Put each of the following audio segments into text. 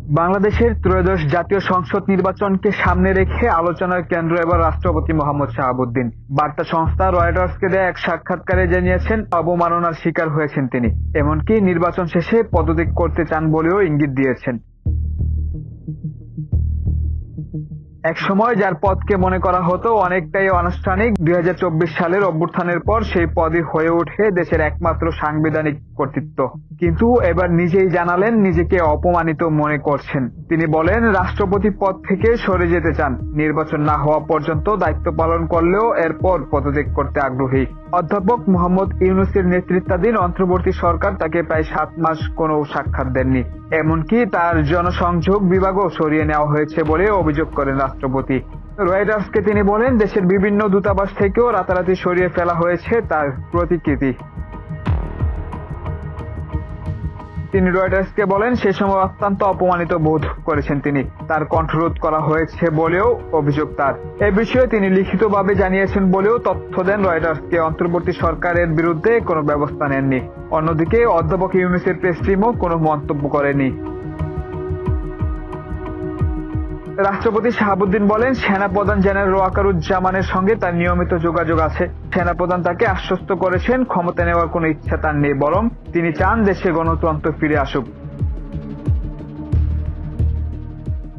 বাংলাদেশের ত্রয়োদশ জাতীয় সংসদ নির্বাচনকে সামনে রেখে আলোচনার কেন্দ্র এবার রাষ্ট্রপতি মোহাম্মদ শাহাবুদ্দিন। বার্তা সংস্থা রয়টার্সকে দেয়া এক সাক্ষাৎকারে জানিয়েছেন অবমাননার শিকার হয়েছেন তিনি, এমনকি নির্বাচন শেষে পদত্যাগ করতে চান বলেও ইঙ্গিত দিয়েছেন। একসময় যার পদকে মনে করা হতো অনেকটাই অনানুষ্ঠানিক, 2024 সালের অভ্যুত্থানের পর সেই পদই হয়ে ওঠে দেশের একমাত্র সাংবিধানিক কর্তৃত্ব। কিন্তু এবার নিজেই জানালেন নিজেকে অপমানিত মনে করছেন। তিনি বলেন, রাষ্ট্রপতি পদ থেকে সরে যেতে চান, নির্বাচন না হওয়া পর্যন্ত দায়িত্ব পালন করলেও এরপর পদত্যাগ করতে আগ্রহী। অধ্যাপক মোহাম্মদ ইউনূসের নেতৃত্বাধীন অন্তর্বর্তী সরকার তাকে প্রায় 7 মাস কোনো সাক্ষাৎ দেননি, এমনকি তার জনসংযোগ বিভাগও সরিয়ে নেওয়া হয়েছে বলে অভিযোগ করেন রাষ্ট্রপতি। রয়টার্সকে তিনি বলেন, দেশের বিভিন্ন দূতাবাস থেকেও রাতারাতি সরিয়ে ফেলা হয়েছে তার প্রতিকৃতি। তিনি রয়টার্সকে বলেন, সে সময় অত্যন্ত অপমানিত বোধ করেছেন তিনি, তার কণ্ঠরোধ করা হয়েছে বলেও অভিযোগ তার। এ বিষয়ে তিনি লিখিতভাবে জানিয়েছেন বলেও তথ্য দেন রয়টার্সকে। অন্তর্বর্তী সরকারের বিরুদ্ধে কোনো ব্যবস্থা নেননি। অন্যদিকে অধ্যাপক ইউনূসের প্রেস টিমও কোনো মন্তব্য করেনি। রাষ্ট্রপতি শাহাবুদ্দিন বলেন, সেনাপ্রধান জেনারেল ওয়াকারুজ্জামানের সঙ্গে তার নিয়মিত যোগাযোগ আছে। সেনাপ্রধান তাকে আশ্বস্ত করেছেন ক্ষমতা নেওয়ার কোনো ইচ্ছা তার নেই, বরং তিনি চান দেশে গণতন্ত্র ফিরে আসুক।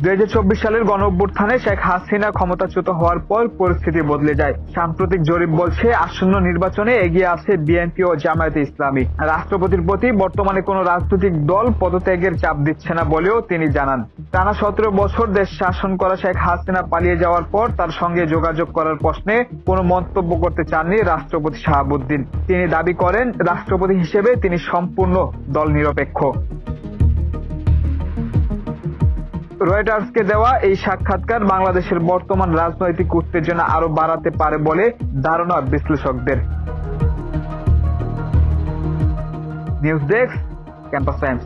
2024 সালের গণঅভ্যুত্থানে শেখ হাসিনা ক্ষমতাচ্যুত হওয়ার পর পরিস্থিতি বদলে যায়। সাম্প্রতিক জরিপ বলছে আসন্ন নির্বাচনে এগিয়ে আছে বিএনপি ও জামায়াতে ইসলামী। রাষ্ট্রপতির প্রতি বর্তমানে কোনো রাজনৈতিক দল পদত্যাগের চাপ দিচ্ছে না বলেও তিনি জানান। টানা 17 বছর দেশ শাসন করা শেখ হাসিনা পালিয়ে যাওয়ার পর তার সঙ্গে যোগাযোগ করার প্রশ্নে কোনো মন্তব্য করতে চাননি রাষ্ট্রপতি শাহাবুদ্দিন। তিনি দাবি করেন, রাষ্ট্রপতি হিসেবে তিনি সম্পূর্ণ দল নিরপেক্ষ। রয়টার্সকে দেওয়া এই সাক্ষাৎকার বাংলাদেশের বর্তমান রাজনৈতিক উত্তেজনা আরো বাড়াতে পারে বলে ধারণা বিশ্লেষকদের। News desk, campus Times.